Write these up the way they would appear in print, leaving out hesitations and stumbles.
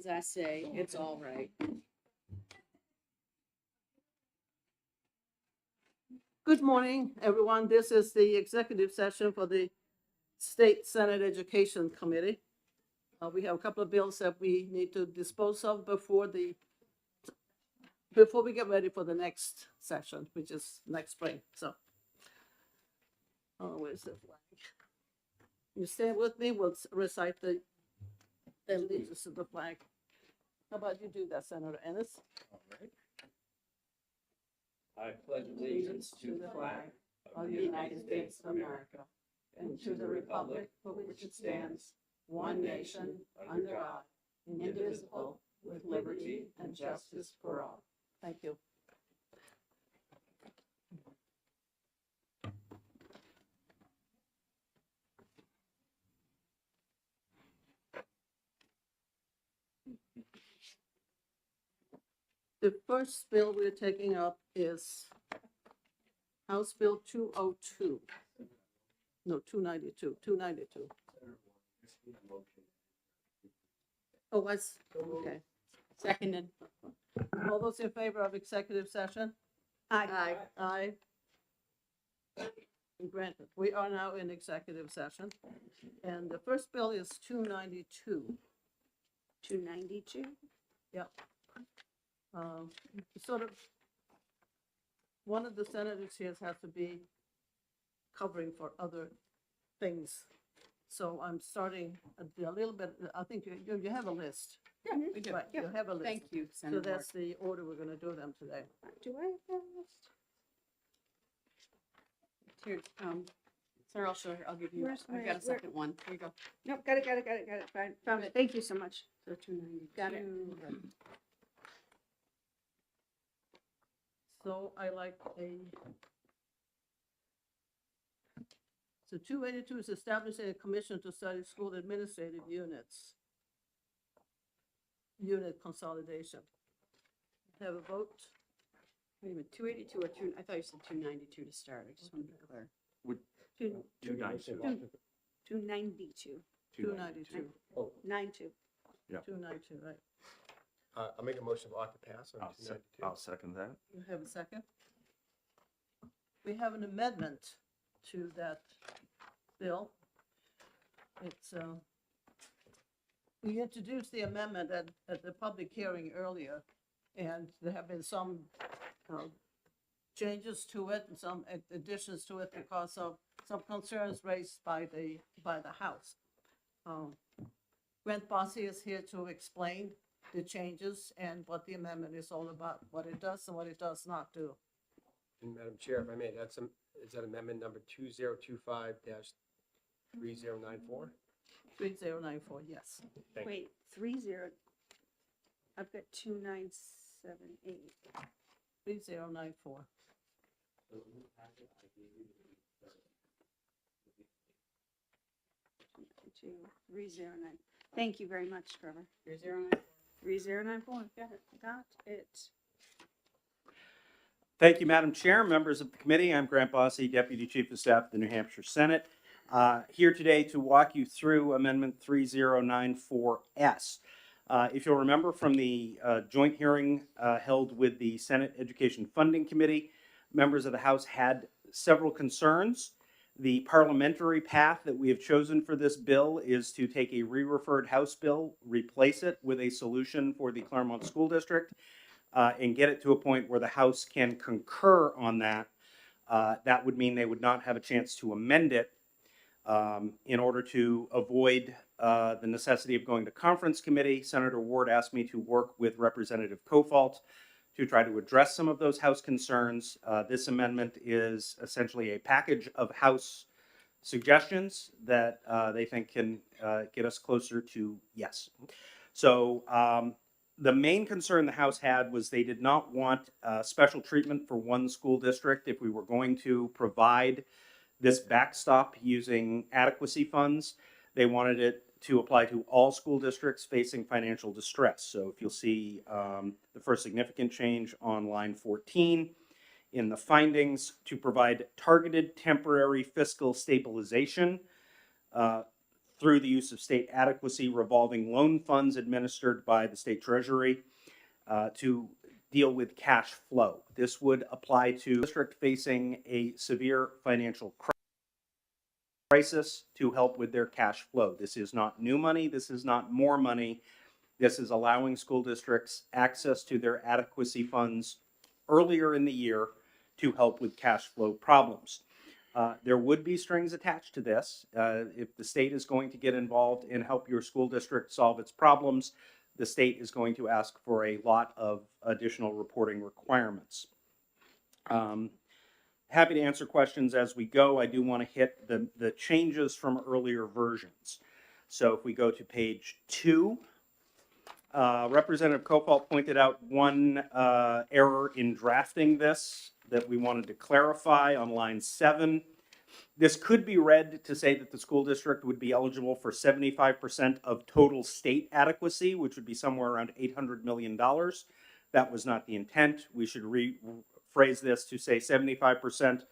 as I say, it's all right. Good morning, everyone. This is the executive session for the State Senate Education Committee. We have a couple of bills that we need to dispose of before we get ready for the next session, which is next spring. So, where's the flag? You stay with me. We'll recite the allegiance to the flag. How about you do that, Senator Ennis? All right. I pledge allegiance to the flag of the United States of America and to the republic for which it stands, one nation, under God, indivisible, with liberty and justice for all. Thank you. The first bill we're taking up is House Bill 202. No, 292, 292. Oh, that's, okay. Seconded. All those in favor of executive session? Aye. Aye. Granted, we are now in executive session. And the first bill is 292. 292. Yep. Sort of, one of the senators here has to be covering for other things. So I'm starting a little bit, I think you have a list. Yeah, we do. Right, you have a list. Thank you, So Senator. that's the order we're gonna do them today. Do I have that list? Here, Sarah, I'll give you, Where's I've my- got a second one. Here you go. Nope, got it. Found it. Thank you so much. So 292. Got it. So I like so 282 is establishing a commission to study school administrative unit consolidation. Have a vote. Wait a minute, 282 or 2, I thought you said 292 to start. I just want to be clear. 292. 292, 92. 292, right. I'll make a motion to ought to pass on 292. I'll second that. You have a second? We have an amendment to that bill. It's, we introduced the amendment at the public hearing earlier, and there have been some changes to it and some additions to it because of some concerns raised by the House. Grant Bossy is here to explain the changes and what the amendment is all about, what it does and what it does not do. And Madam Chair, if I may, is that amendment number 2025-3094? 3094, yes. Thank you. Wait, 30. I've got 2978. 3094. 309. Thank you very much, Trevor. 309. 3094. Got it. Thank you, Madam Chair, members of the committee. I'm Grant Bossy, Deputy Chief of Staff of the New Hampshire Senate, here today to walk you through Amendment 3094S. If you'll remember from the joint hearing held with the Senate Education Funding Committee, members of the House had several concerns. The parliamentary path that we have chosen for this bill is to take a re-referred House bill, replace it with a solution for the Claremont School District, and get it to a point where the House can concur on that. That would mean they would not have a chance to amend it in order to avoid the necessity of going to conference committee. Senator Ward asked me to work with Representative Kofalt to try to address some of those House concerns. This amendment is essentially a package of House suggestions that they think can get us closer to yes. So the main concern the House had was they did not want special treatment for one school district if we were going to provide this backstop using adequacy funds. They wanted it to apply to all school districts facing financial distress. So if you'll see the first significant change on line 14 in the findings, to provide targeted temporary fiscal stabilization through the use of state adequacy revolving loan funds administered by the state treasury to deal with cash flow. This would apply to district facing a severe financial crisis to help with their cash flow. This is not new money. This is not more money. This is allowing school districts access to their adequacy funds earlier in the year to help with cash flow problems. There would be strings attached to this. If the state is going to get involved and help your school district solve its problems, the state is going to ask for a lot of additional reporting requirements. Happy to answer questions as we go. I do want to hit the changes from earlier versions. So if we go to page 2, Representative Cofalt pointed out one error in drafting this that we wanted to clarify on line 7. This could be read to say that the school district would be eligible for 75% of total state adequacy, which would be somewhere around $800 million. That was not the intent. We should rephrase this to say 75%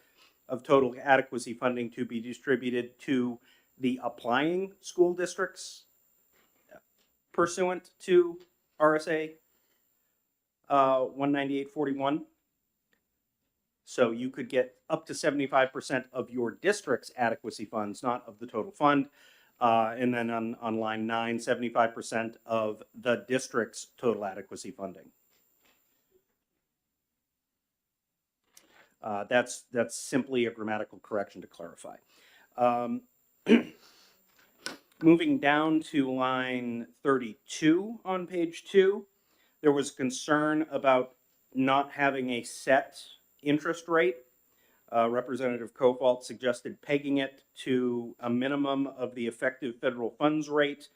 of total adequacy funding to be distributed to the applying school districts pursuant to RSA 198.41. So you could get up to 75% of your district's adequacy funds, not of the total fund. And then on line 9, 75% of the district's total adequacy funding. That's simply a grammatical correction to clarify. Moving down to line 32 on page 2, there was concern about not having a set interest rate. Representative Cofalt suggested pegging it to a minimum of the effective federal funds rate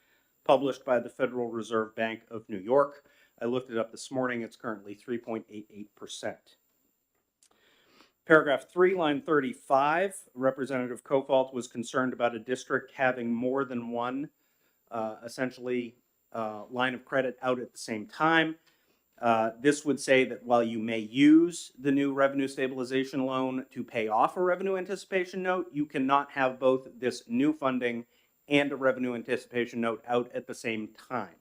published by the Federal Reserve Bank of New York. I looked it up this morning. It's currently 3.88%. Paragraph 3, line 35, Representative Cofalt was concerned about a district having more than one, essentially, line of credit out at the same time. This would say that while you may use the new revenue stabilization loan to pay off a revenue anticipation note, you cannot have both this new funding and a revenue anticipation note out at the same time.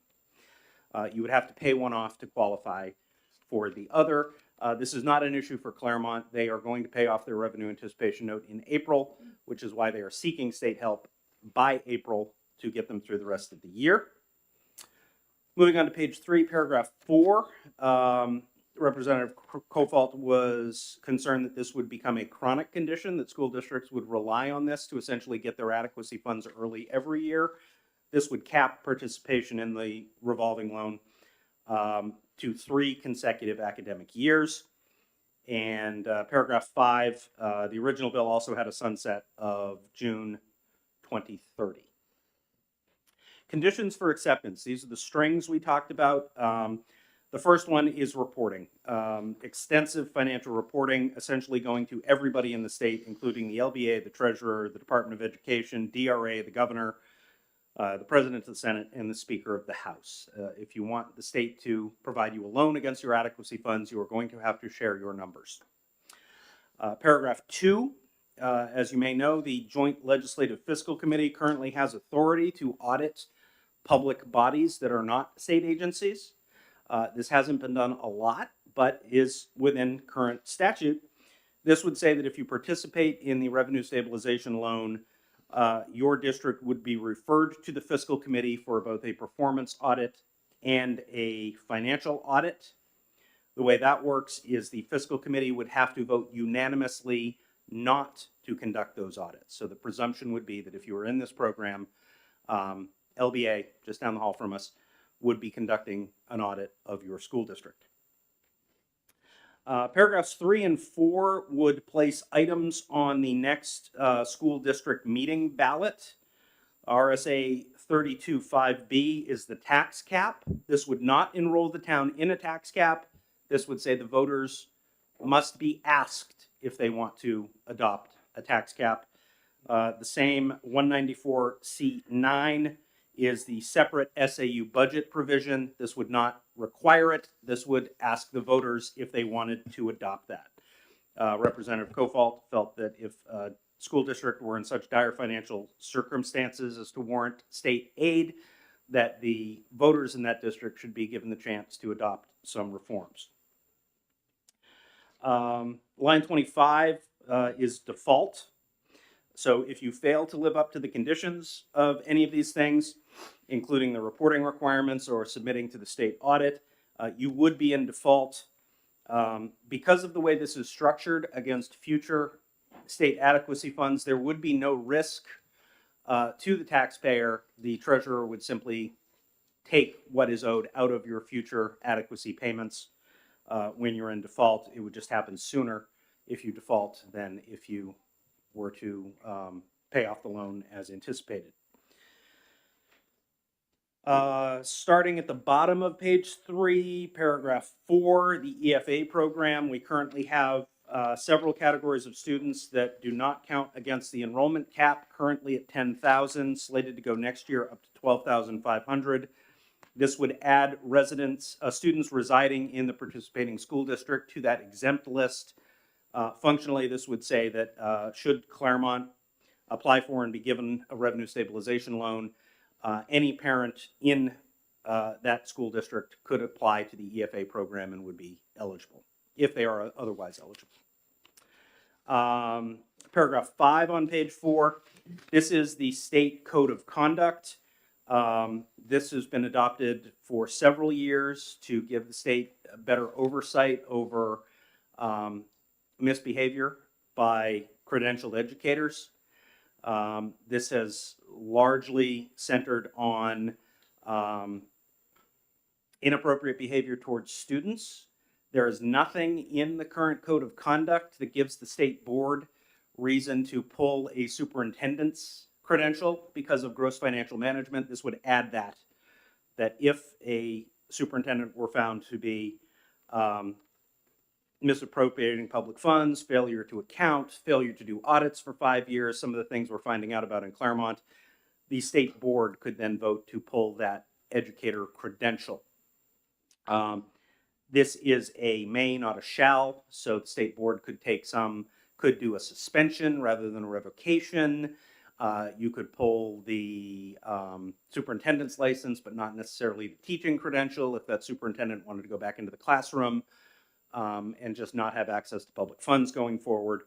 You would have to pay one off to qualify for the other. This is not an issue for Claremont. They are going to pay off their revenue anticipation note in April, which is why they are seeking state help by April to get them through the rest of the year. Moving on to page 3, paragraph 4, Representative Cofalt was concerned that this would become a chronic condition, that school districts would rely on this to essentially get their adequacy funds early every year. This would cap participation in the revolving loan to 3 consecutive academic years. And paragraph 5, the original bill also had a sunset of June 2030. Conditions for acceptance. These are the strings we talked about. The first one is reporting. Extensive financial reporting, essentially going to everybody in the state, including the LBA, the treasurer, the Department of Education, DRA, the governor, the president of the Senate, and the Speaker of the House. If you want the state to provide you a loan against your adequacy funds, you are going to have to share your numbers. Paragraph 2, as you may know, the Joint Legislative Fiscal Committee currently has authority to audit public bodies that are not state agencies. This hasn't been done a lot, but is within current statute. This would say that if you participate in the revenue stabilization loan, your district would be referred to the fiscal committee for both a performance audit and a financial audit. The way that works is the fiscal committee would have to vote unanimously not to conduct those audits. So the presumption would be that if you were in this program, LBA, just down the hall from us, would be conducting an audit of your school district. Paragraphs 3 and 4 would place items on the next school district meeting ballot. RSA 32.5B is the tax cap. This would not enroll the town in a tax cap. This would say the voters must be asked if they want to adopt a tax cap. The same 194C9 is the separate SAU budget provision. This would not require it. This would ask the voters if they wanted to adopt that. Representative Cofalt felt that if school district were in such dire financial circumstances as to warrant state aid, that the voters in that district should be given the chance to adopt some reforms. Line 25 is default. So if you fail to live up to the conditions of any of these things, including the reporting requirements or submitting to the state audit, you would be in default. Because of the way this is structured against future state adequacy funds, there would be no risk to the taxpayer. The treasurer would simply take what is owed out of your future adequacy payments when you're in default. It would just happen sooner if you default than if you were to pay off the loan as anticipated. Starting at the bottom of page 3, paragraph 4, the EFA program, we currently have several categories of students that do not count against the enrollment cap, currently at 10,000, slated to go next year up to 12,500. This would add students residing in the participating school district to that exempt list. Functionally, this would say that should Claremont apply for and be given a revenue stabilization loan, any parent in that school district could apply to the EFA program and would be eligible, if they are otherwise eligible. Paragraph 5 on page 4, this is the state code of conduct. This has been adopted for several years to give the state better oversight over misbehavior by credentialed educators. This has largely centered on inappropriate behavior towards students. There is nothing in the current code of conduct that gives the state board reason to pull a superintendent's credential because of gross financial management. This would add that if a superintendent were found to be misappropriating public funds, failure to account, failure to do audits for 5 years, some of the things we're finding out about in Claremont, the state board could then vote to pull that educator credential. This is a may, not a shall, so the state board could do a suspension rather than a revocation. You could pull the superintendent's license, but not necessarily the teaching credential if that superintendent wanted to go back into the classroom and just not have access to public funds going forward.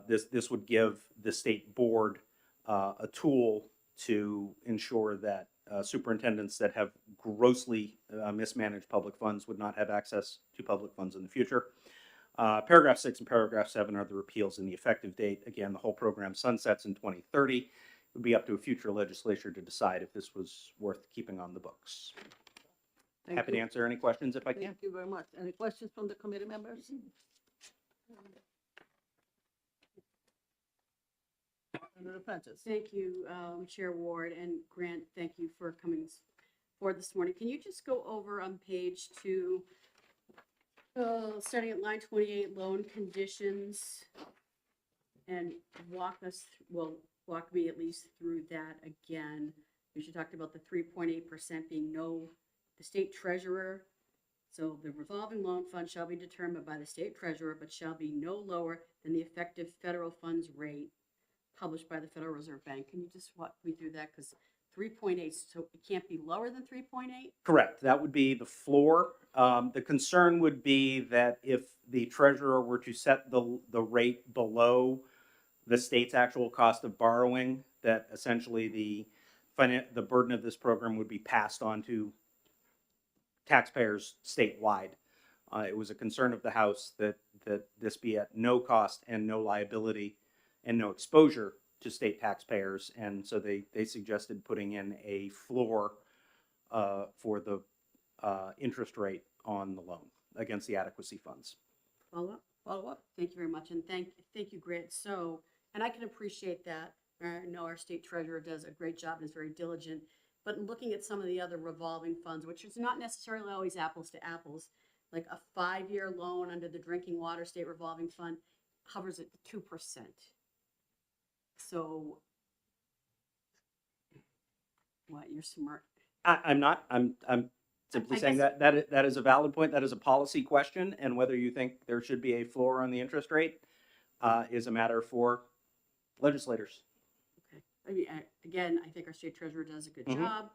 This would give the state board a tool to ensure that superintendents that have grossly mismanaged public funds would not have access to public funds in the future. Paragraph 6 and paragraph 7 are the repeals and the effective date. Again, the whole program sunsets in 2030. It would be up to a future legislature to decide if this was worth keeping on the books. Happy to answer any questions if I can. Thank you very much. Any questions from the committee members? Senator Prentice. Thank you, Chair Ward, and Grant, thank you for coming forward this morning. Can you just go over on page 2, starting at line 28, loan conditions, and walk me at least through that again. You talked about the 3.8% being the state treasurer. So the revolving loan fund shall be determined by the state treasurer, but shall be no lower than the effective federal funds rate published by the Federal Reserve Bank. Can you just walk me through that? Because 3.8, so it can't be lower than 3.8? Correct. That would be the floor. The concern would be that if the treasurer were to set the rate below the state's actual cost of borrowing, that essentially the burden of this program would be passed on to taxpayers statewide. It was a concern of the House that this be at no cost and no liability and no exposure to state taxpayers, and so they suggested putting in a floor for the interest rate on the loan against the adequacy funds. Follow up? Follow up? Thank you very much, and thank you, Grant. So, and I can appreciate that. I know our state treasurer does a great job and is very diligent, but in looking at some of the other revolving funds, which is not necessarily always apples to apples, like a 5-year loan under the Drinking Water State Revolving Fund hovers at 2%. So, what, you're smart? I'm not. I'm simply saying that is a valid point. That is a policy question, and whether you think there should be a floor on the interest rate is a matter for legislators. Okay. I mean, again, I think our state treasurer does a good Mhm. job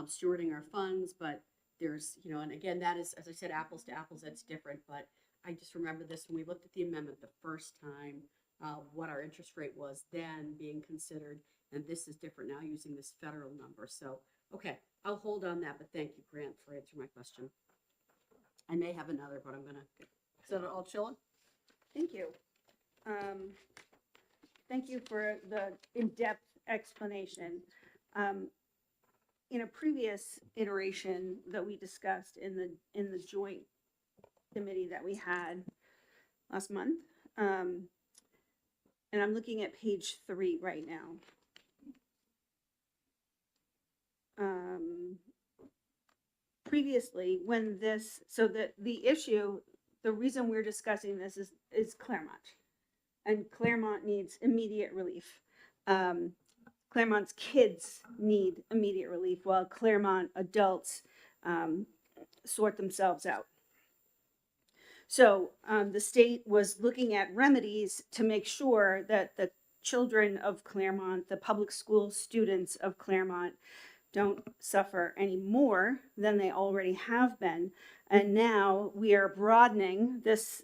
stewarding our funds, but there's, and again, that is, as I said, apples to apples, that's different. But I just remember this when we looked at the amendment the first time, what our interest rate was then being considered, and this is different now using this federal number. So, okay, I'll hold on that, but thank you, Grant, for answering my question. I may have another, but I'm gonna. Is that all, Chillen? Thank you. Thank you for the in-depth explanation. In a previous iteration that we discussed in the joint committee that we had last month, and I'm looking at page 3 right now. Previously, when this, so the issue, the reason we're discussing this is Claremont, and Claremont needs immediate relief. Claremont's kids need immediate relief, while Claremont adults sort themselves out. So the state was looking at remedies to make sure that the children of Claremont, the public school students of Claremont, don't suffer any more than they already have been. And now we are broadening this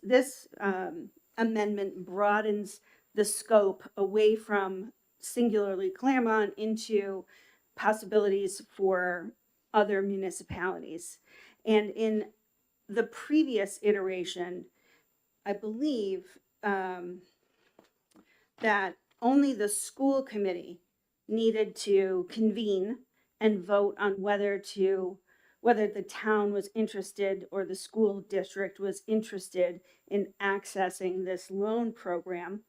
amendment broadens the scope away from singularly Claremont into possibilities for other municipalities. And in the previous iteration, I believe that only the school committee needed to convene and vote on whether the town was interested or the school district was interested in accessing this loan program.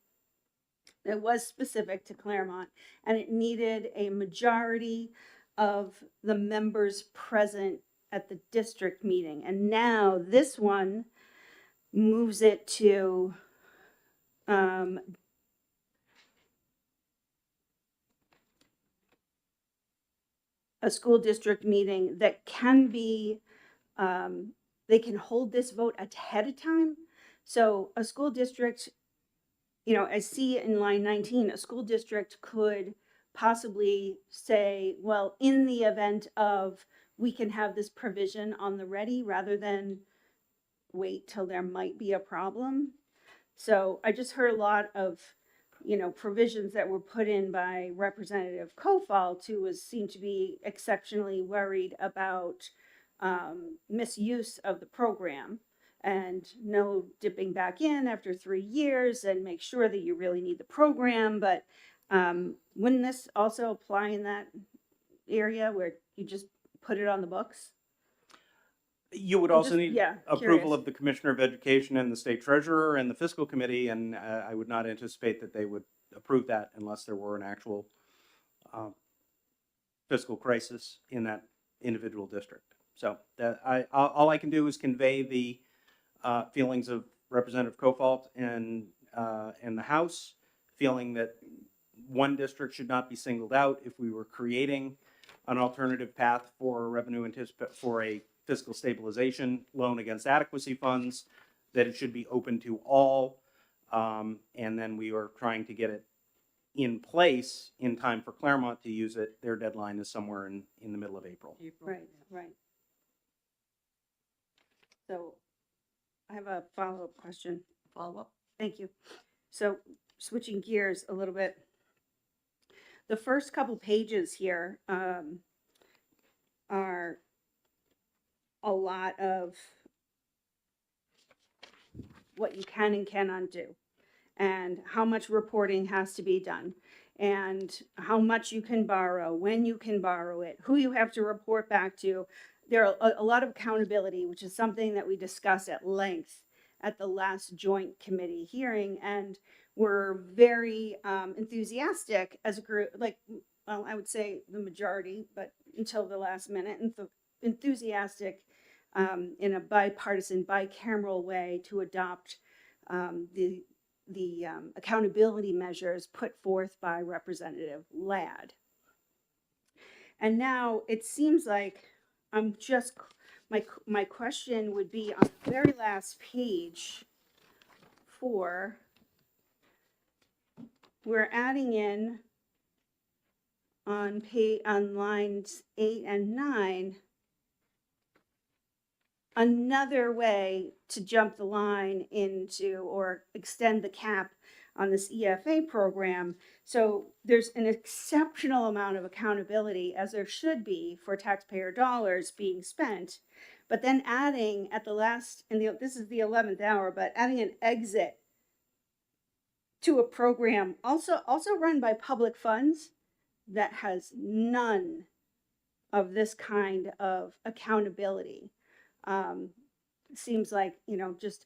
It was specific to Claremont, and it needed a majority of the members present at the district meeting. And now this one moves it to a school district meeting that can be, they can hold this vote ahead of time. So a school district, I see in line 19, a school district could possibly say, well, in the event of, we can have this provision on the ready rather than wait till there might be a problem. So I just heard a lot of, provisions that were put in by Representative Kofalt, who seemed to be exceptionally worried about misuse of the program and no dipping back in after 3 years and make sure that you really need the program. But wouldn't this also apply in that area where you just put it on the books? You would I'm also just- need yeah, approval curious. of the Commissioner of Education and the State Treasurer and the Fiscal Committee, and I would not anticipate that they would approve that unless there were an actual fiscal crisis in that individual district. So all I can do is convey the feelings of Representative Kofalt and the House, feeling that one district should not be singled out. If we were creating an alternative path for for a fiscal stabilization loan against adequacy funds, that it should be open to all. And then we are trying to get it in place in time for Claremont to use it. Their deadline is somewhere in the middle of April. Right, right. So I have a follow-up question. Follow up? Thank you. So switching gears a little bit. The first couple pages here are a lot of what you can and cannot do, and how much reporting has to be done, and how much you can borrow, when you can borrow it, who you have to report back to. There are a lot of accountability, which is something that we discussed at length at the last joint committee hearing, and we're very enthusiastic as a group, well, I would say the majority, but until the last minute, and enthusiastic in a bipartisan, bicameral way to adopt the accountability measures put forth by Representative Ladd. And now it seems like my question would be on the very last page for we're adding in on lines 8 and 9, another way to jump the line into or extend the cap on this EFA program. So there's an exceptional amount of accountability, as there should be, for taxpayer dollars being spent. But then adding at the last, this is the 11th hour, but adding an exit to a program also run by public funds that has none of this kind of accountability. Seems like, just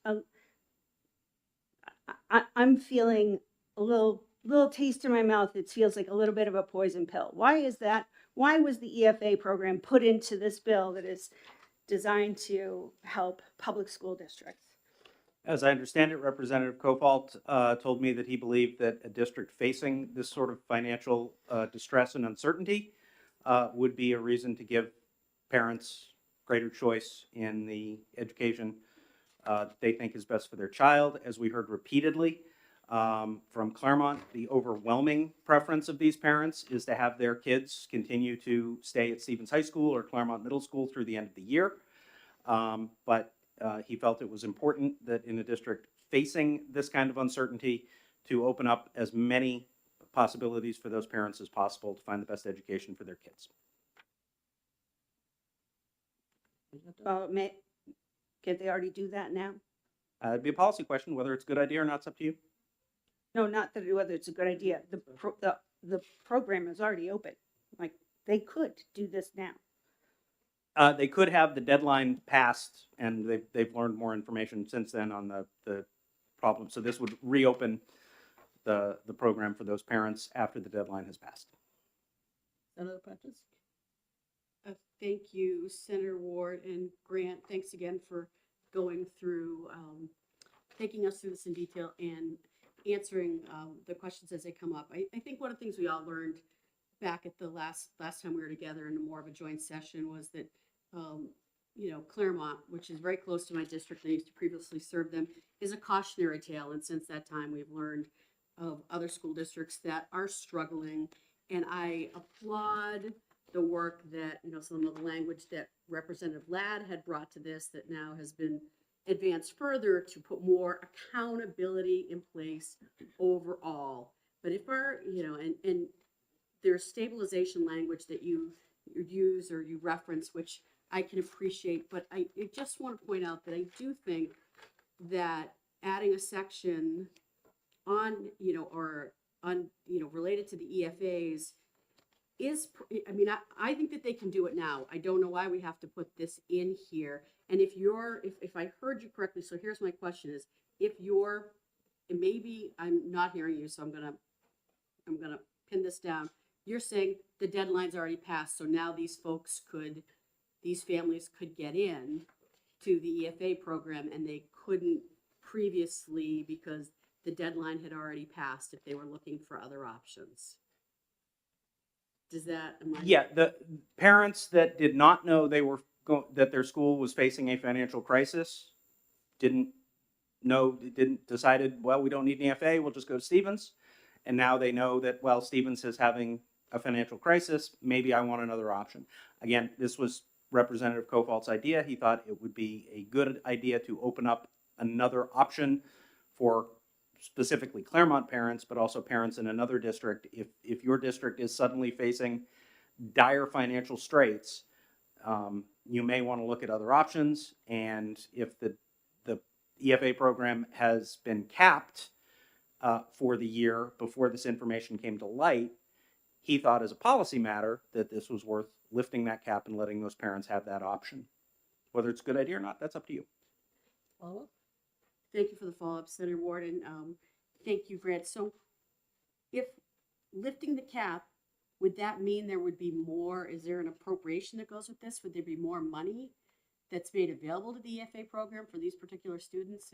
I'm feeling a little taste in my mouth. It feels like a little bit of a poison pill. Why is that? Why was the EFA program put into this bill that is designed to help public school districts? As I understand it, Representative Kofalt told me that he believed that a district facing this sort of financial distress and uncertainty would be a reason to give parents greater choice in the education they think is best for their child. As we heard repeatedly from Claremont, the overwhelming preference of these parents is to have their kids continue to stay at Stevens High School or Claremont Middle School through the end of the year. But he felt it was important that in a district facing this kind of uncertainty to open up as many possibilities for those parents as possible to find the best education for their kids. Well, can't they already do that now? It'd be a policy question whether it's a good idea or not. It's up to you. No, not that whether it's a good idea. The program is already open. Like, they could do this now. They could have the deadline passed, and they've learned more information since then on the problem. So this would reopen the program for those parents after the deadline has passed. Senator Prentice? Thank you, Senator Ward and Grant. Thanks again for going through, taking us through this in detail and answering the questions as they come up. I think one of the things we all learned back at the last time we were together in more of a joint session was that, Claremont, which is very close to my district, I used to previously serve them, is a cautionary tale. And since that time, we've learned of other school districts that are struggling. And I applaud the work that, some of the language that Representative Ladd had brought to this that now has been advanced further to put more accountability in place overall. But if and there's stabilization language that you use or you reference, which I can appreciate, but I just want to point out that I do think that adding a section on, related to the EFAs I think that they can do it now. I don't know why we have to put this in here. And if I heard you correctly, so here's my question is, and maybe I'm not hearing you, so I'm gonna pin this down. You're saying the deadline's already passed, so now these families could get in to the EFA program, and they couldn't previously because the deadline had already passed if they were looking for other options. Yeah, the parents that did not know that their school was facing a financial crisis decided, well, we don't need an EFA, we'll just go to Stevens. And now they know that, well, Stevens is having a financial crisis, maybe I want another option. Again, this was Representative Kofalt's idea. He thought it would be a good idea to open up another option for specifically Claremont parents, but also parents in another district. If your district is suddenly facing dire financial straits, you may want to look at other options. And if the EFA program has been capped for the year before this information came to light, he thought as a policy matter that this was worth lifting that cap and letting those parents have that option. Whether it's a good idea or not, that's up to you. Follow-up? Thank you for the follow-up, Senator Ward, and thank you, Grant. So if lifting the cap, would that mean there would be more, is there an appropriation that goes with this? Would there be more money that's made available to the EFA program for these particular students?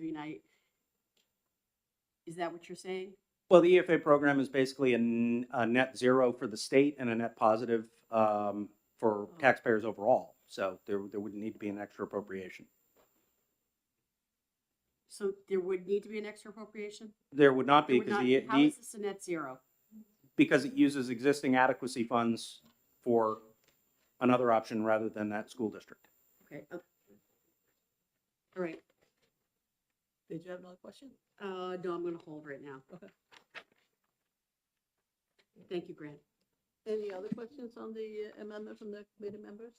Is that what you're saying? Well, the EFA program is basically a net zero for the state and a net positive for taxpayers overall. So there wouldn't need to be an extra appropriation. So there would need to be an extra appropriation? There would not There be would because not- How is this a net zero? because it uses existing adequacy funds for another option rather than that school district. Okay. All right, Did you have another question? no, I'm gonna hold right now. Okay. Thank you, Grant. Any other questions on the amendment from the committee members?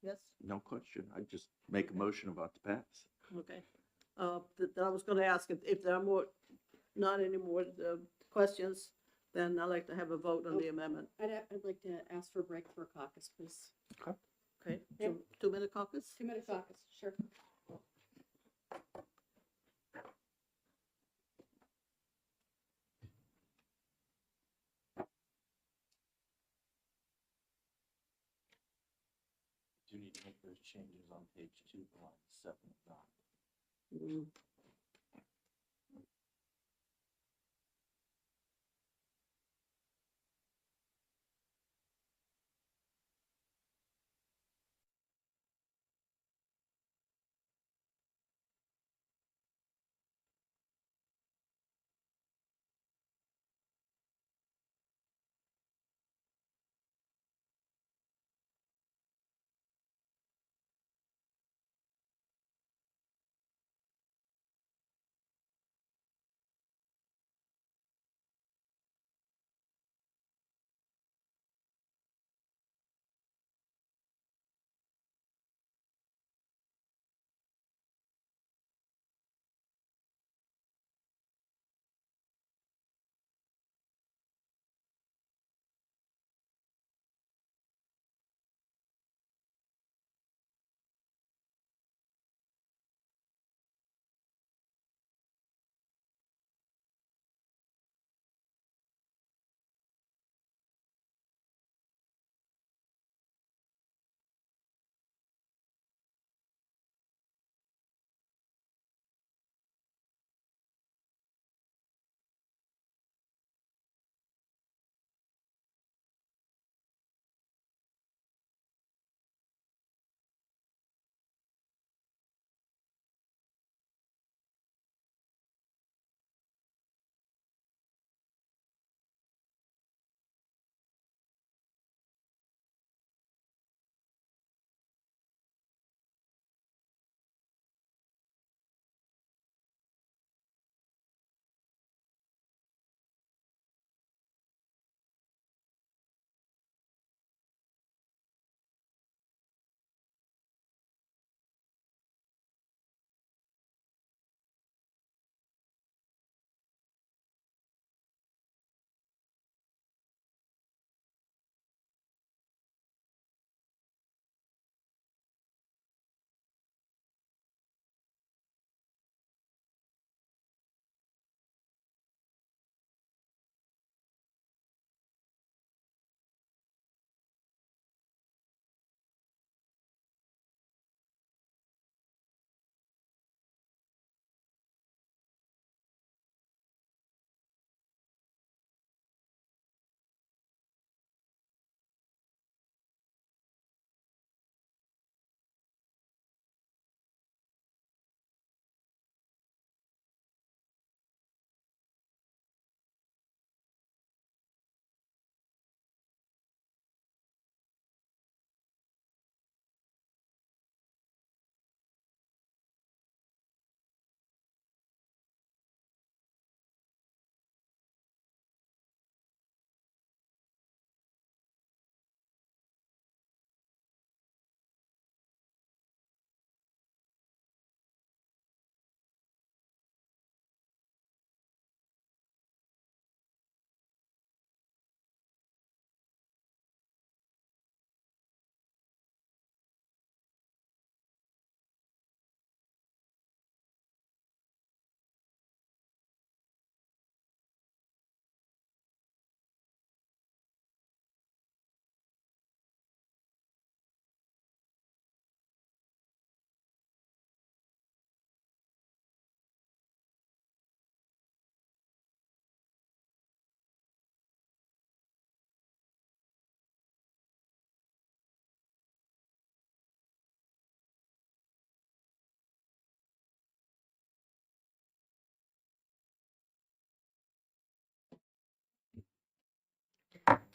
Yes, No question. I just make a motion about the pass. okay. I was gonna ask if there are more, not any more questions, then I'd like to have a vote on the amendment. I'd like to ask for a break for a caucus, please. Okay, Yeah. 2-minute caucus? 2-minute caucus, sure. Do you need to make those changes on page 2, line 7 of 9? Mm,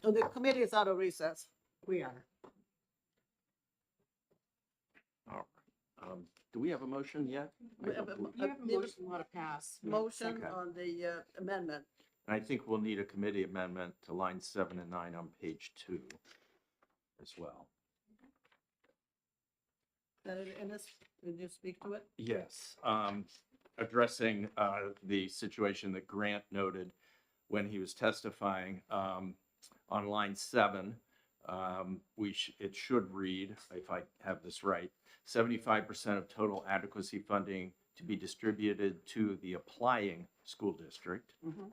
So the committee is out of recess. We are. All right. Do we have a motion yet? I We have don't a believe- You have a need a motion, want to pass. Motion Okay. on the amendment. And I think we'll need a committee amendment to line 7 and 9 on page 2 as well. Senator Ennis, did you speak to it? Yes, addressing the situation that Grant noted when he was testifying on line 7. It should read, if I have this right, 75% of total adequacy funding to be distributed to the applying school district. Mhm.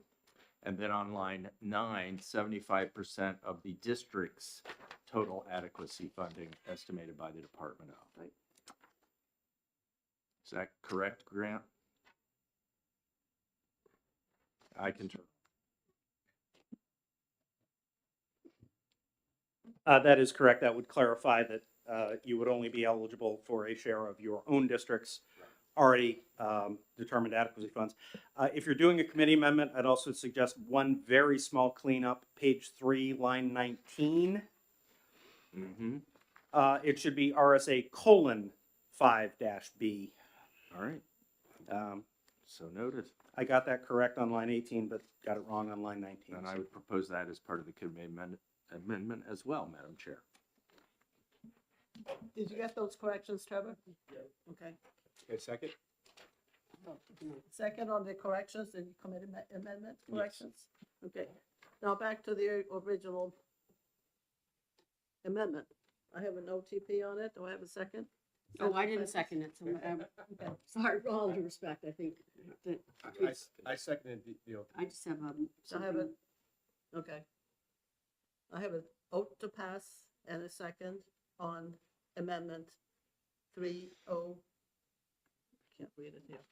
And then on line 9, 75% of the district's total adequacy funding estimated by the Department of. Right. Is that correct, Grant? I can turn. That is correct. That would clarify that you would only be eligible for a share of your own district's already determined adequacy funds. If you're doing a committee amendment, I'd also suggest one very small cleanup, page 3, line 19. Mm-hmm. It should be RSA colon 5-B. All right, so noted. I got that correct on line 18, but got it wrong on line 19. And I would propose that as part of the committee amendment as well, Madam Chair. Did you get those corrections, Trevor? Okay. Okay, second? Second on the corrections, the committee amendment corrections? Okay. Now back to the original amendment. I have an OTP on it. Do I have a second? Oh, I didn't second it, so Okay. sorry, with all due respect, I think that I seconded the I just have So I have something. a, okay. I have an oath to pass and a second on amendment 30, can't read it here,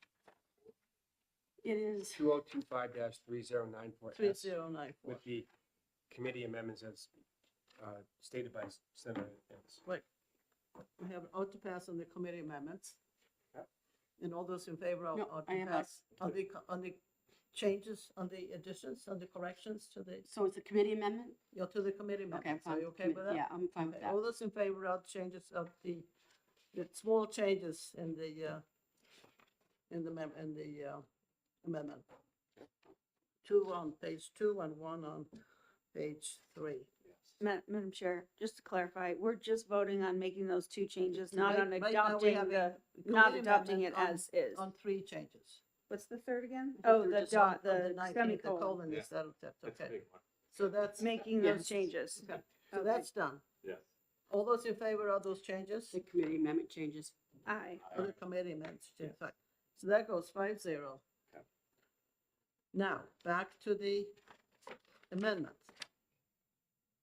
It is, 2025-3094S 3094. with the committee amendments as stated by Senator Ennis. Right. We have an oath to pass on the committee amendments. Yep. And all those in favor of No, oath I to have a- pass, on the changes, on the additions, on the corrections to the, so it's a committee amendment? to the committee Okay, I'm amendments. Are fine. you okay with that? Yeah, I'm fine with Okay, that. all those in favor of changes of the small changes in the amendment. 2 on page 2 and 1 on page 3. Madam Chair, just to clarify, we're just voting on making those two changes, not on Right now, we adopting have the, a not committee adopting it amendment as is. On 3 changes. What's the third again? I thought Oh, they were the just on- dot, on the 19th, semicolon, colon Yeah. instead of that, That's a okay. big one. So that's, making Yes. those changes. so Okay. that's done. Yes. All those in favor of those changes? The committee amendment changes. Aye. Or the committee amendments, fine. So that goes 5-0. Okay. Now, back to the amendment.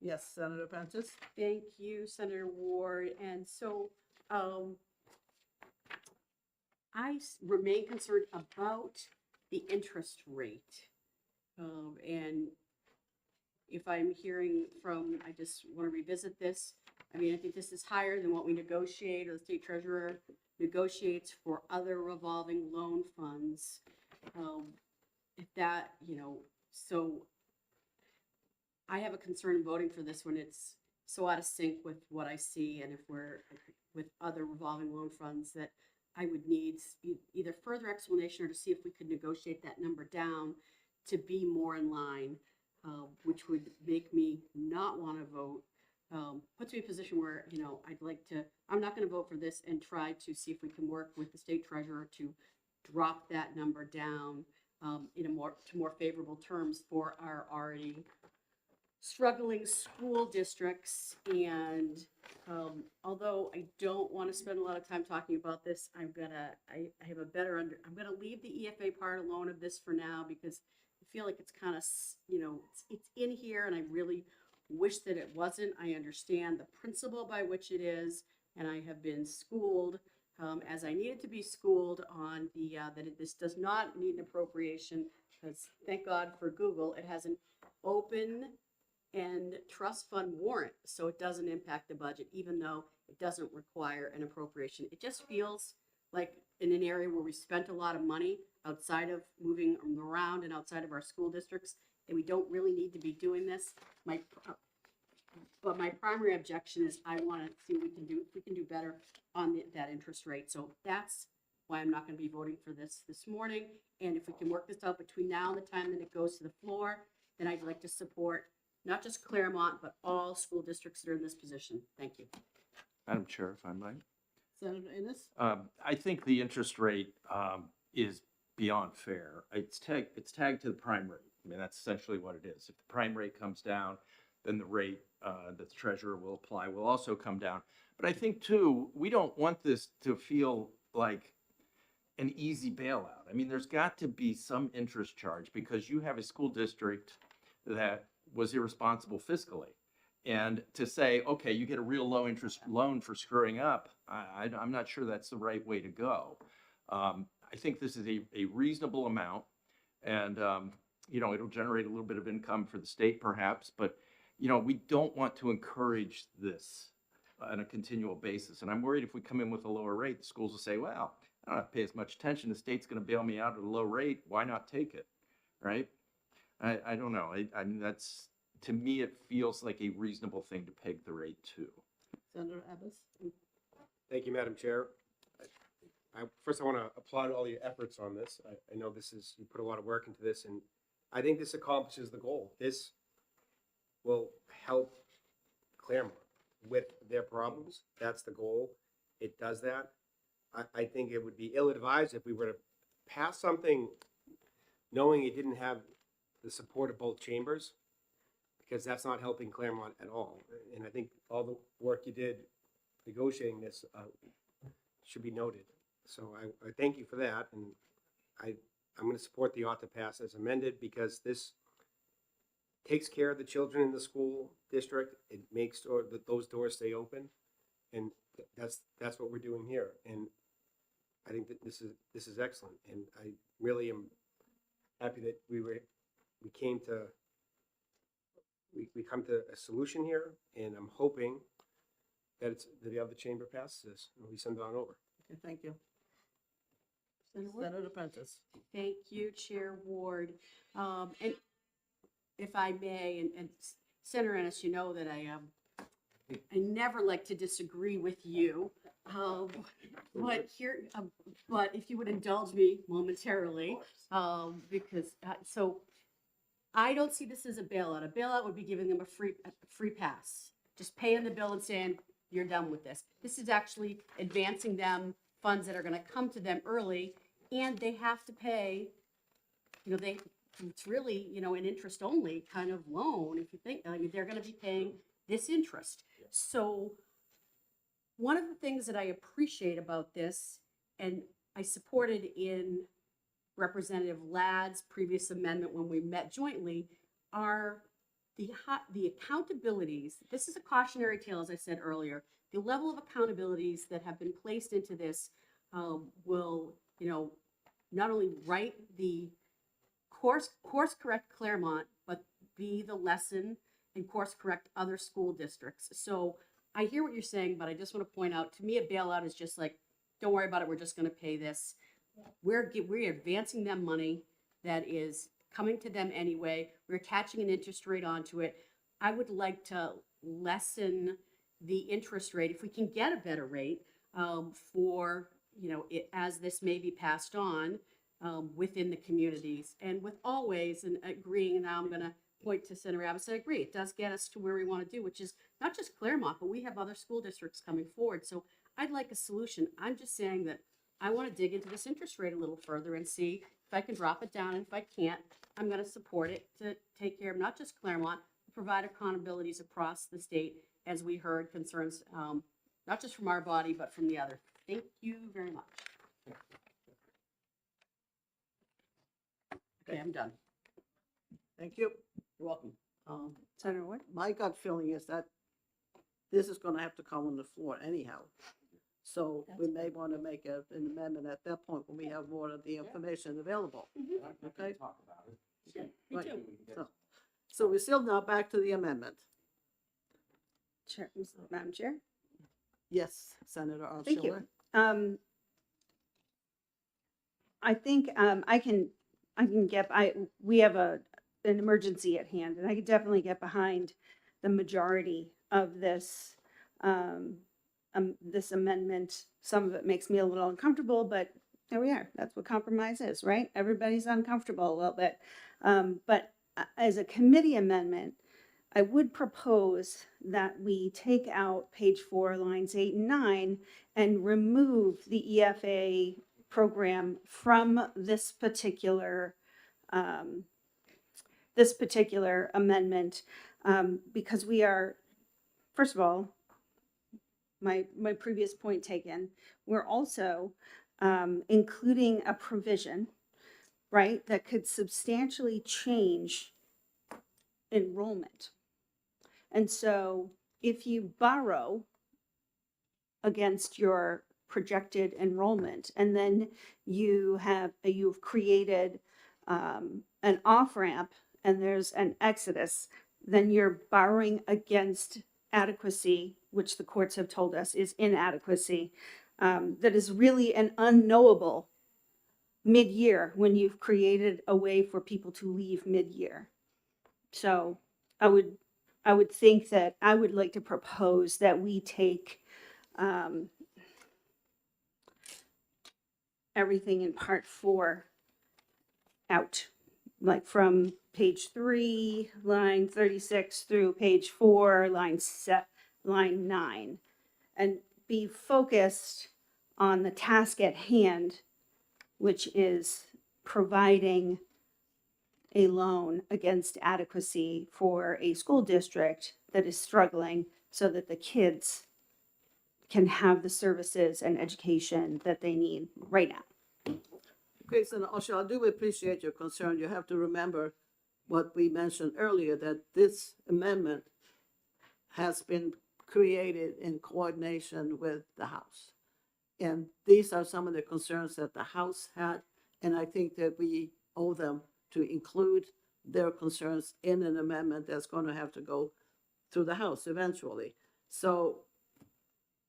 Yes, Senator Prentice? Thank you, Senator Ward. And so, remain concerned about the interest rate. And if I'm hearing from, I just want to revisit this. I mean, I think this is higher than what we negotiate, or the state treasurer negotiates for other revolving loan funds. If that, so I have a concern in voting for this when it's so out of sync with what I see, and if we're with other revolving loan funds, that I would need either further explanation or to see if we could negotiate that number down to be more in line, which would make me not want to vote. Puts me in a position where, I'm not going to vote for this and try to see if we can work with the state treasurer to drop that number down to more favorable terms for our already struggling school districts. And although I don't want to spend a lot of time talking about this, I have a better I'm gonna leave the EFA part alone of this for now, because I feel like it's kind of, it's in here, and I really wish that it wasn't. I understand the principle by which it is, and I have been schooled as I needed to be schooled on this does not need an appropriation, because thank God for Google, it has an open and trust fund warrant, so it doesn't impact the budget, even though it doesn't require an appropriation. It just feels like in an area where we spent a lot of money outside of moving around and outside of our school districts, that we don't really need to be doing this. But my primary objection is I want to see what we can do better on that interest rate. So that's why I'm not going to be voting for this morning. And if we can work this out between now and the time that it goes to the floor, then I'd like to support not just Claremont, but all school districts that are in this position. Thank you. Madam Chair, if I might. Senator Ennis? I think the interest rate is beyond fair. It's tagged to the prime rate. I mean, that's essentially what it is. If the prime rate comes down, then the rate that the treasurer will apply will also come down. But I think too, we don't want this to feel like an easy bailout. I mean, there's got to be some interest charge because you have a school district that was irresponsible fiscally. And to say, okay, you get a real low interest loan for screwing up, I'm not sure that's the right way to go. I think this is a reasonable amount and, it'll generate a little bit of income for the state perhaps, but, we don't want to encourage this on a continual basis. And I'm worried if we come in with a lower rate, the schools will say, well, I don't have to pay as much attention. The state's going to bail me out at a low rate. Why not take it? Right? I don't know. I mean, to me, it feels like a reasonable thing to peg the rate to. Senator Abbas? Thank you, Madam Chair. First, I want to applaud all your efforts on this. I know you put a lot of work into this, and I think this accomplishes the goal. This will help Claremont with their problems. That's the goal. It does that. I think it would be ill-advised if we were to pass something knowing it didn't have the support of both chambers, because that's not helping Claremont at all. And I think all the work you did negotiating this should be noted. So I thank you for that, and I'm going to support the ought to pass as amended because this takes care of the children in the school district. It makes sure that those doors stay open, and that's what we're doing here. And I think that this is excellent, and I really am happy that we come to a solution here, and I'm hoping that the other chamber passes this and we send it on over. Okay, thank you. Senator Ward? Senator Prentice? Thank you, Chair Ward. And if I may, and Senator Ennis, you know that I never like to disagree with you. But if you would indulge me momentarily, because so I don't see this as a bailout. A bailout would be giving them a free pass, just paying the bill and saying you're done with this. This is actually advancing them funds that are going to come to them early, and they have to pay. It's really an interest only kind of loan. If you think, I mean, they're going to be paying this interest. So one of the things that I appreciate about this, and I supported in Representative Ladd's previous amendment when we met jointly, are the accountabilities. This is a cautionary tale, as I said earlier. The level of accountabilities that have been placed into this will, not only write the course correct Claremont, but be the lesson and course correct other school districts. So I hear what you're saying, but I just want to point out, to me, a bailout is just like, don't worry about it. We're just going to pay this. We're advancing them money that is coming to them anyway. We're attaching an interest rate onto it. I would like to lessen the interest rate if we can get a better rate for, as this may be passed on within the communities. And with always, and agreeing, and now I'm going to point to Senator Abbas, I agree, it does get us to where we want to do, which is not just Claremont, but we have other school districts coming forward. So I'd like a solution. I'm just saying that I want to dig into this interest rate a little further and see if I can drop it down. And if I can't, I'm going to support it to take care of not just Claremont, but provide accountabilities across the state, as we heard concerns, not just from our body, but from the other. Thank you very much. Okay, I'm done. Thank you. You're welcome. Senator Wood? My gut feeling is that this is going to have to come on the floor anyhow. So we may want to make an amendment at that point when we have more of the information available. Okay? Yeah, me Right. too. So we're still now back to the amendment. Chair, Madam Chair? Yes, Senator Thank you. Altschuler. I think I can get. We have an emergency at hand, and I could definitely get behind the majority of this, this amendment. Some of it makes me a little uncomfortable, but there we are. That's what compromise is, right? Everybody's uncomfortable a little bit. But as a committee amendment, I would propose that we take out page 4, lines 8 and 9, and remove the EFA program from this particular amendment, because we are, first of all, my previous point taken, we're also including a provision, right, that could substantially change enrollment. And so if you borrow against your projected enrollment, and then you've created an off-ramp and there's an exodus, then you're borrowing against adequacy, which the courts have told us is inadequacy, that is really an unknowable mid-year when you've created a way for people to leave mid-year. So I would think that I would like to propose that we take everything in part 4 out, like from page 3, line 36 through page 4, line 9, and be focused on the task at hand, which is providing a loan against adequacy for a school district that is struggling so that the kids can have the services and education that they need right now. Okay, Senator Osho, I do appreciate your concern. You have to remember what we mentioned earlier, that this amendment has been created in coordination with the House. And these are some of the concerns that the House had, and I think that we owe them to include their concerns in an amendment that's going to have to go through the House eventually. So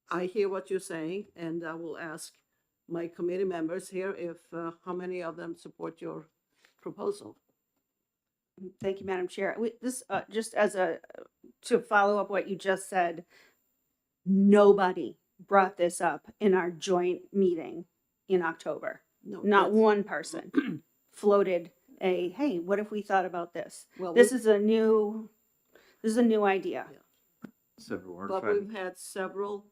I hear what you're saying, and I will ask my committee members here if, how many of them support your proposal? Thank you, Madam Chair. This, just as to follow up what you just said, nobody brought this up in our joint meeting in October. No, Not that's- one person floated hey, what if we thought about this? Well, This is a new idea. Senator Warren, But if I- we've had several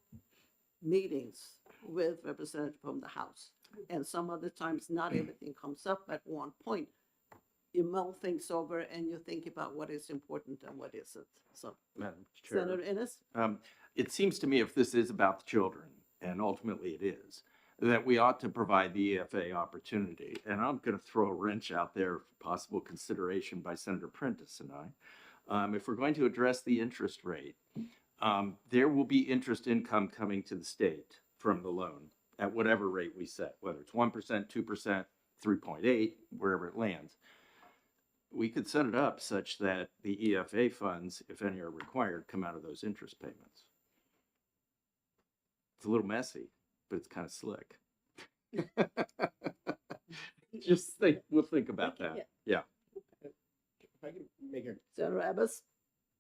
meetings with representatives from the House. And some other times, not everything comes up at one point. You mull things over and you think about what is important and what isn't. So, Madam Chair. Senator Ennis? It seems to me if this is about the children, and ultimately it is, that we ought to provide the EFA opportunity. And I'm going to throw a wrench out there for possible consideration by Senator Prentice and I. If we're going to address the interest rate, there will be interest income coming to the state from the loan at whatever rate we set, whether it's 1%, 2%, 3.8, wherever it lands. We could set it up such that the EFA funds, if any are required, come out of those interest payments. It's a little messy, but it's kind of slick. Just think, we'll think about that. Yeah. If I can make a Senator Abbas?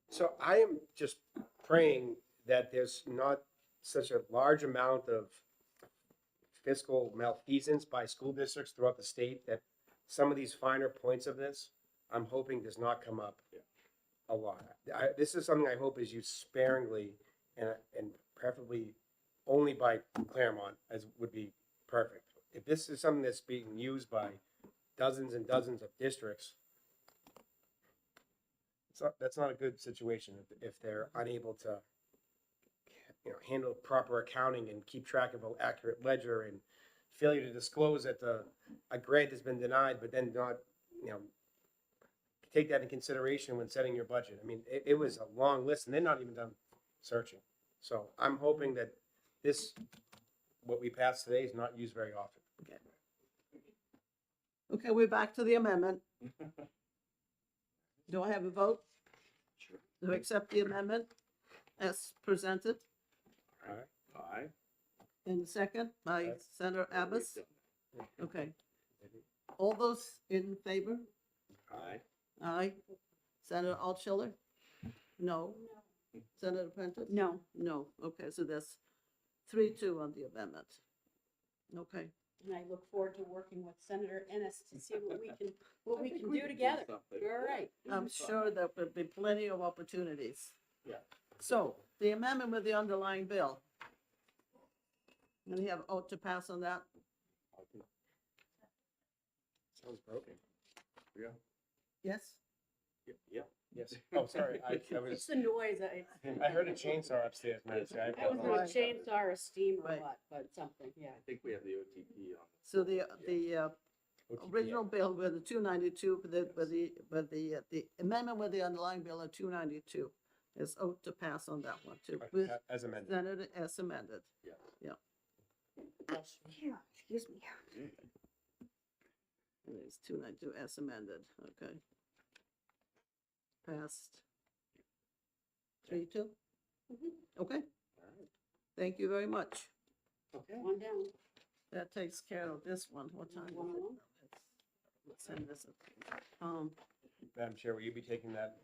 So I am just praying that there's not such a large amount of fiscal malfeasance by school districts throughout the state that some of these finer points of this, I'm hoping does not come up a lot. This is something I hope is used sparingly and preferably only by Claremont, as would be perfect. If this is something that's being used by dozens and dozens of districts, that's not a good situation if they're unable to, handle proper accounting and keep track of an accurate ledger, and failure to disclose that a grant has been denied, but then not, take that in consideration when setting your budget. I mean, it was a long list, and they're not even done searching. So I'm hoping that what we passed today is not used very often. Okay, we're back to the amendment. Do I have a vote? Sure. To accept the amendment as presented? Aye. And second by Aye. Senator Abbas? Okay. All those in favor? Aye. Aye. Senator Altshuler? No. Senator Prentice? No. No. Okay, so that's 3-2 on the amendment. Okay. And I look forward to working with Senator Ennis to see what I we think can we do can together. something. All right. I'm sure there will be plenty of opportunities. Yeah. So, the amendment with the underlying bill. And you have vote to pass on that? Sounds broken. Yeah. Yes? Yeah. Yes. Oh, sorry. I It's was, the noise. I heard a chainsaw upstairs, Madam Chair. I was gonna Right. chainsaw or a steam or Right. what, but something, yeah. I think we have the OTP on. So the original bill with the 292, the amendment with the underlying bill of 292 is vote to pass on that one too, with As amended. Senator as amended. Yeah, excuse me. And it's 292 as amended, okay. Passed. 3-2? Okay, thank you very much. Okay. One down. That takes care of this one. What time is One it? on. Let's send this. Madam Chair, will you be taking that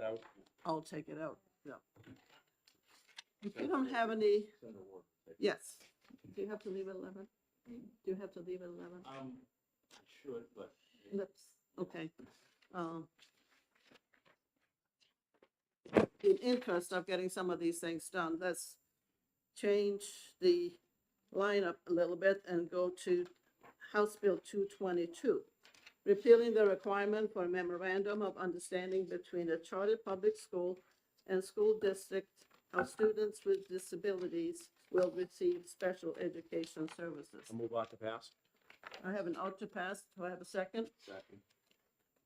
out? I'll take it out, yeah. If you don't have any, yes. Do you have to leave at 11? Do you have to leave at 11? I should, but. Let's, okay. In interest of getting some of these things done, let's change the lineup a little bit and go to House Bill 222, repealing the requirement for a memorandum of understanding between a chartered public school and school district how students with disabilities will receive special education services. I'll move on to pass. I have an ought to pass. Do I have a second? Second.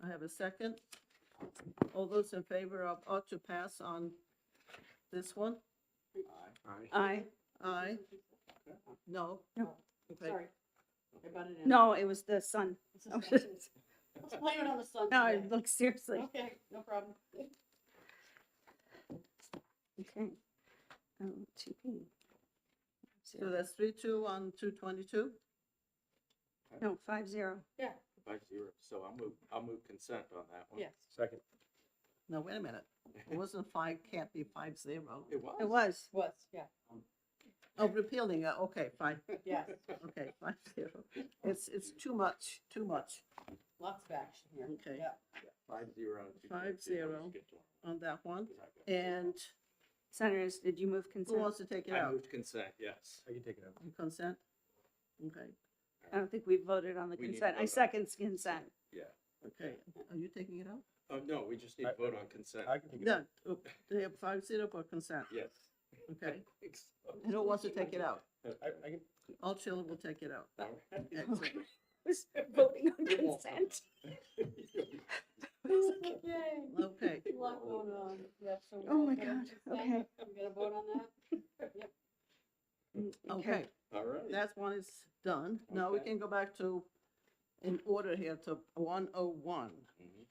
I have a second. All those in favor of ought to pass on this one? Aye. Aye. Aye. No? No. Okay. Sorry. I butted in. No, it was the sun. It's the sun. Let's blame it on the sun. No, I today. look seriously. Okay, no problem. Okay. Oh, TP. So that's 3-2 on 222? No, 5-0. Yeah, 5-0, so I'll move consent on that one. yes. Second. No, wait a minute. It wasn't 5, can't be 5-0. It was. It was. Was, yeah, Oh, repealing it, okay, fine. yes. Okay, 5-0. It's too much, too much Lots of action here. Okay. Yeah. 5-0. 5-0 on that one. And Senators, did you move who consent? wants to take it I out? moved consent, yes. I can take it out. Consent? Okay, I don't think we voted on the We need to consent. I vote on second consent. Yeah. okay. Are you taking it out? Oh, no, we just need to vote on consent. I can take it out. No. Oh, do you have 5-0 for consent? Yes. Okay. I think so. And who wants to take it out? I can, All children will take it out. All right. Excellent. Was voting on You're welcome. consent. Yay. Okay, A lot going on. Yep, so we're Oh all my good on God, consent? okay. We gonna vote on that? Yep. okay. All right. That one is done. Now we Okay. can go back to, in order here, to 101. Mhm.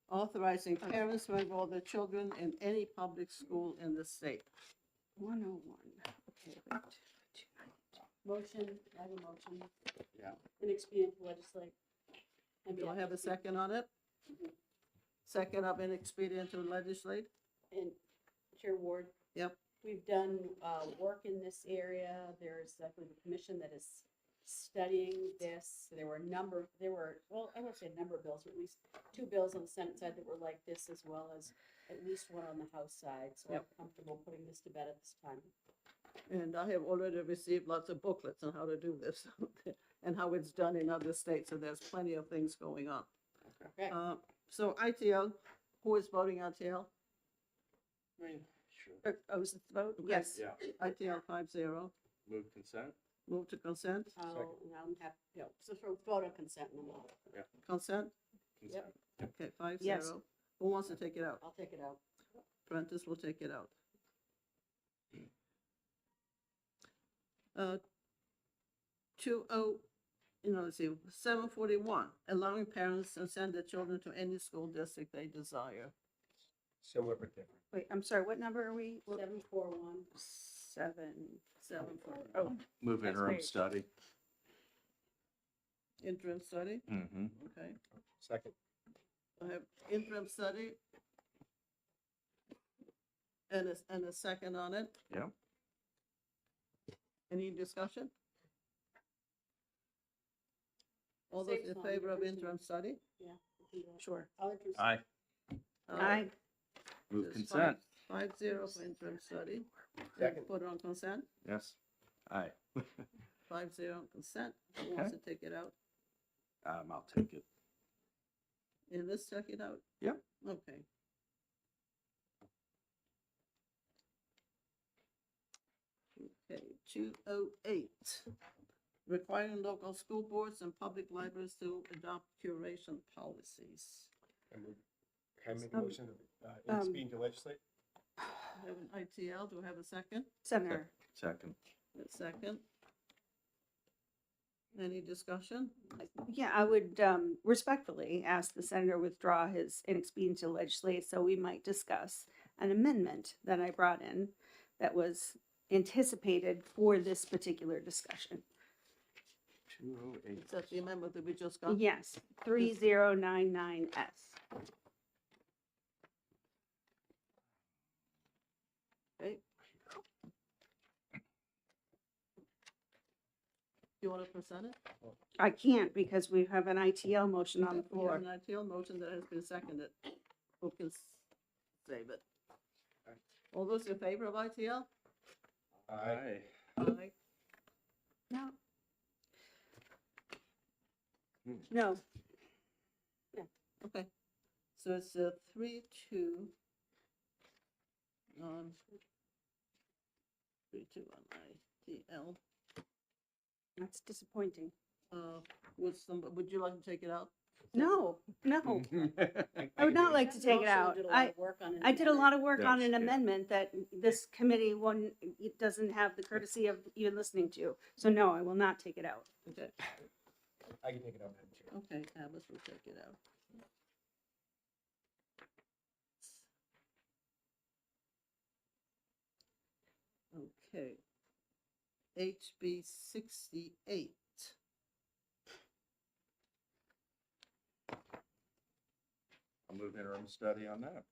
Authorizing parents to enroll their children in any public school in the state. 101. Okay, wait. Motion, I have a motion. Yeah. An expedient to legislate. And Do I be have a second on it? Second of an expedient to legislate? And Chair Ward? Yep. We've done, work in this area. There's, I believe, a commission that is studying this. There were, well, I won't say a number of bills, but at least 2 bills on the Senate side that were like this, as well as at least 1 on the House side. So I'm Yep. comfortable putting this to bed at this time. And I have already received lots of booklets on how to do this and how it's done in other states, so there's plenty of things going on. Okay. So ITL, who is voting ITL? I mean, sure. Oh, was it the vote? Okay. Yes. Yeah. ITL 5-0. Move consent? Move to consent? I'll have, so for vote on consent and then Consent? Consent. Okay, 5-0. Yes. Who wants to take it out? I'll take it out. Prentice will take it out. 741, allowing parents to send their children to any school district they desire. similar but different. Wait, I'm sorry, what number are we? 741. 741. Oh, Move That's interim great. study. Interim study, Mm-hmm. okay. Second. I have interim study. And a second on it. Yeah. Any discussion? All those Saves in on favor of printing. interim study? Yeah. we can do that. Sure. I'll introduce. Aye. Aye. Move There's consent. 5-0 for interim study. And Second. Put it on consent, Yes. Aye. 5-0 on consent. Who wants to take it out? I'll take it. And let's check it out. Yep. Okay. Okay, 208. Requiring local school boards and public libraries to adopt curation policies. Can I make a motion to, in speaking to legislate? I have an ITL, do I have a second? Senator, Second. A second. Any discussion? yeah, I would respectfully ask the senator withdraw his inexpedient to legislate, so we might discuss an amendment that I brought in that was anticipated for this particular discussion. 208. Is that the amendment that we just got? Yes, 3099S. Okay. You want to present it? I can't because we have an ITL motion on the We have floor. an ITL motion that has been seconded. Who can save it? All those in favor of ITL? Aye. Aye. No. No, Okay. So it's a 3-2 on 3-2 on ITL. that's disappointing. Would you like to take it out? No, no, I would not like to take it Also out. did a lot of work on an I did a lot of work on Yes, an yeah. amendment that this committee it doesn't have the courtesy of even listening to. So no, I will not take it out. Okay, I can take it out, Madam Chair. okay, Alice will take it out. Okay. HB 68. I'll move interim study on that.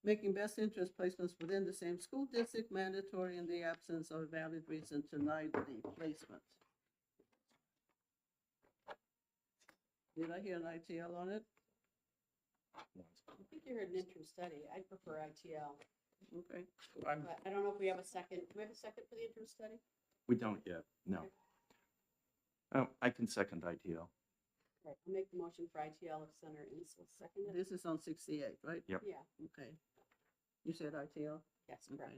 Making best interest placements within the same school district mandatory in the absence of a valid reason to deny the placement. Did I hear an ITL on it? I think you heard an interim study. I prefer ITL, Okay, I'm, but I don't know if we have a second. Do we have a second for the interim study? we don't yet, no. Oh, I can second ITL. Right, I'll make the motion for ITL if Senator Innes will second it. this is on 68, right? Yep. Yeah, Okay. You said ITL? yes, correct. Okay.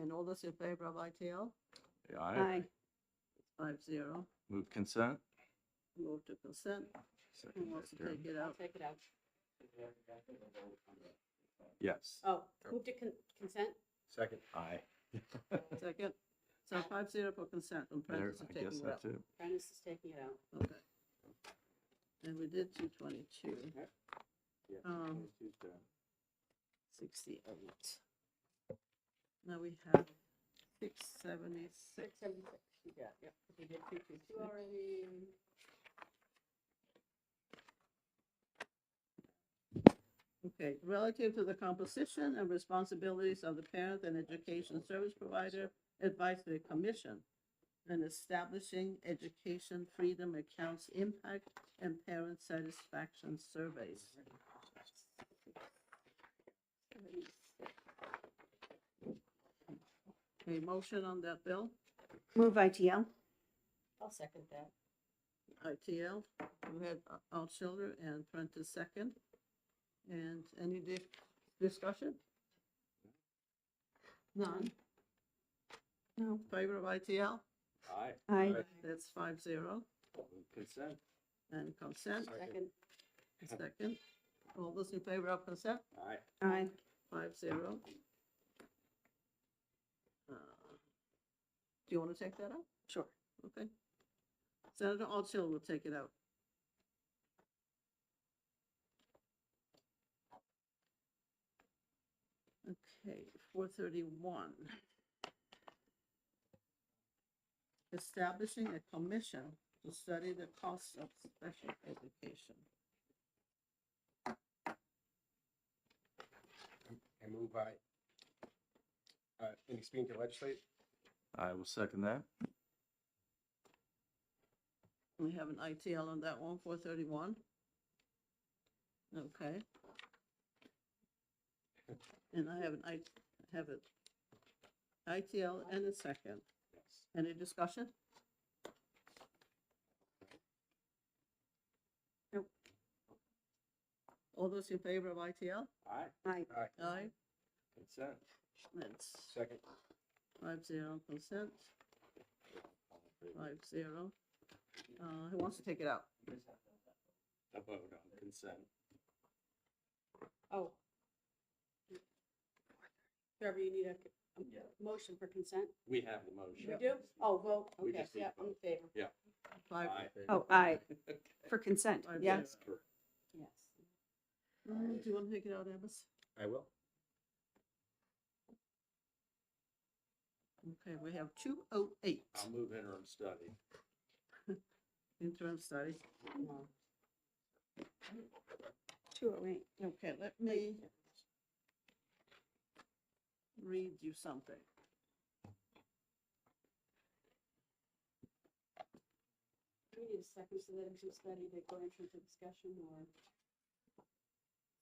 And all those in favor of ITL? Aye. 5-0. Move consent. Move to consent. Who Second wants to that, Darren. take it I'll out? take it out. Yes. Oh, move to consent? Second. Aye. Second. So 5-0 for consent. And There, Prentice is I taking guess it out. that's it. Prentice is taking it out. Okay. And we did 222. 68. Now we have 676. 676, you got, yep. We did 222 already. Okay, relative to the composition and responsibilities of the Parent and Education Service Provider Advisory Commission and establishing education freedom accounts impact and parent satisfaction surveys. A motion on that bill, Move ITL. I'll second that. ITL, we had Altschuler and Prentice second. And any discussion? None. No. Favor of ITL? Aye. Aye. That's 5-0. Move consent. And consent, Second, second. All those in favor of consent? Aye. Aye. 5-0. Do you want to take that out? Sure. Okay. Senator Altschuler will take it out. Okay, 431. establishing a commission to study the costs of special education. I move by, any speaking to legislate? I will second that. We have an ITL on that one, 431. Okay. And I have have it ITL and a second. Any discussion? Nope. All those in favor of ITL? Aye. Aye. Aye. Consent. That's Second. 5-0 consent. 5-0. Who wants to take it out? A vote on consent. Oh. Trevor, you need a motion for consent? We have the motion. We do? Oh, vote, We okay, just need yeah, to I'm in vote. favor. 5. Oh, aye, for consent, Five yeah. zero. Yes. Do you want to take it out, Amos? I will. Okay, we have 208, I'll move interim study. interim study. 208. Okay, let me read you something. Do we need a second so that we can study to go into the discussion, or?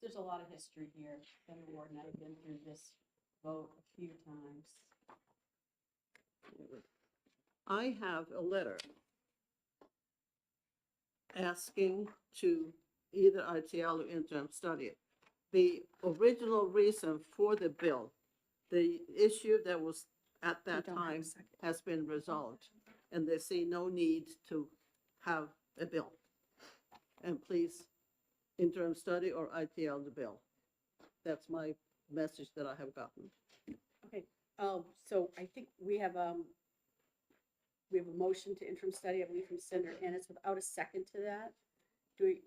There's a lot of history here. Senator Ward and I have been through this vote a few times. I have a letter asking to either ITL or interim study it. The original reason for the bill, the issue that was at We that don't have a time second. has been resolved, and they see no need to have a bill. And please, interim study or ITL the bill. That's my message that I have gotten. Okay, so I think we have a motion to interim study, I believe, from Senator Ennis without a second to that. Do we,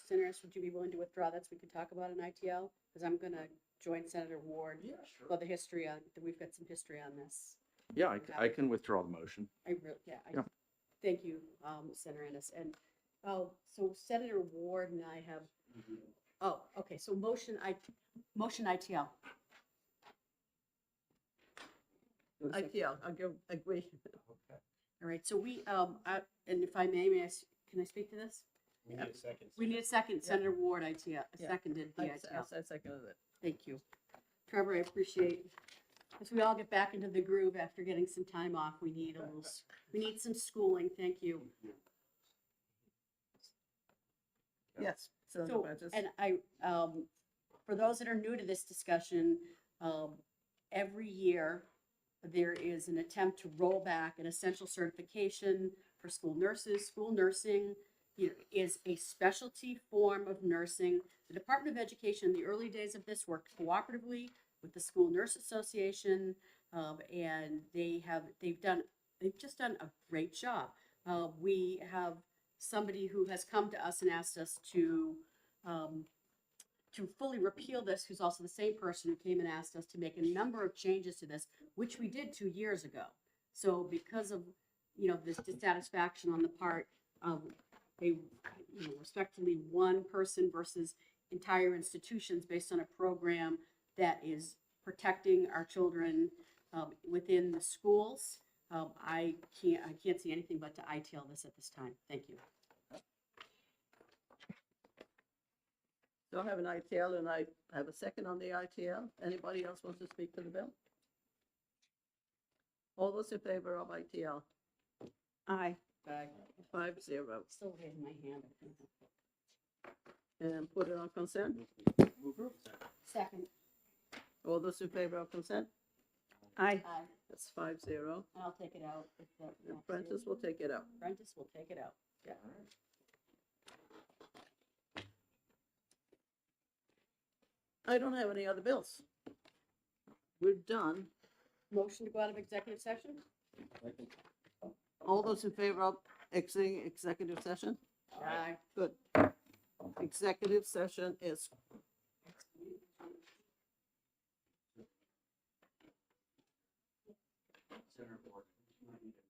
Senator Ennis, would you be willing to withdraw that so we can talk about an ITL? Because I'm gonna join Senator Ward for the history on, we've got some history on this. Yeah, I can withdraw the motion. I really, yeah, Yeah. thank you, Senator Ennis. And, so Senator Ward and I have, okay, so motion ITL. ITL, agree. All right, so we, and if I may can I speak to this? We need a second. We need a second. Senator Ward, ITL, Yeah. seconded the I ITL. seconded it. Thank you. Trevor, I appreciate, as we all get back into the groove after getting some time off, we need a little, we need some schooling. Thank you. Yes. Senator So, Burgess. and I, for those that are new to this discussion, every year, there is an attempt to roll back an essential certification for school nurses. School nursing is a specialty form of nursing. The Department of Education, in the early days of this, worked cooperatively with the School Nurse Association, and they've just done a great job. We have somebody who has come to us and asked us to fully repeal this, who's also the same person who came and asked us to make a number of changes to this, which we did 2 years ago. So because of, this dissatisfaction on the part of respectively one person versus entire institutions based on a program that is protecting our children within the schools, I can't see anything but to ITL this at this time. Thank you. So I have an ITL and I have a second on the ITL. Anybody else wants to speak to the bill? All those in favor of ITL? Aye. 5-0. Still raising my hand. And put it on consent? Second. All those in favor of consent? Aye. Aye. That's 5-0. I'll take it out. if that And next Prentice is- will take it up. Prentice will take it out. Yeah. I don't have any other bills. We're done. Motion to go out of executive session? All those in favor of exiting executive session? Aye. Good. Executive session is Senator Ward, you might need to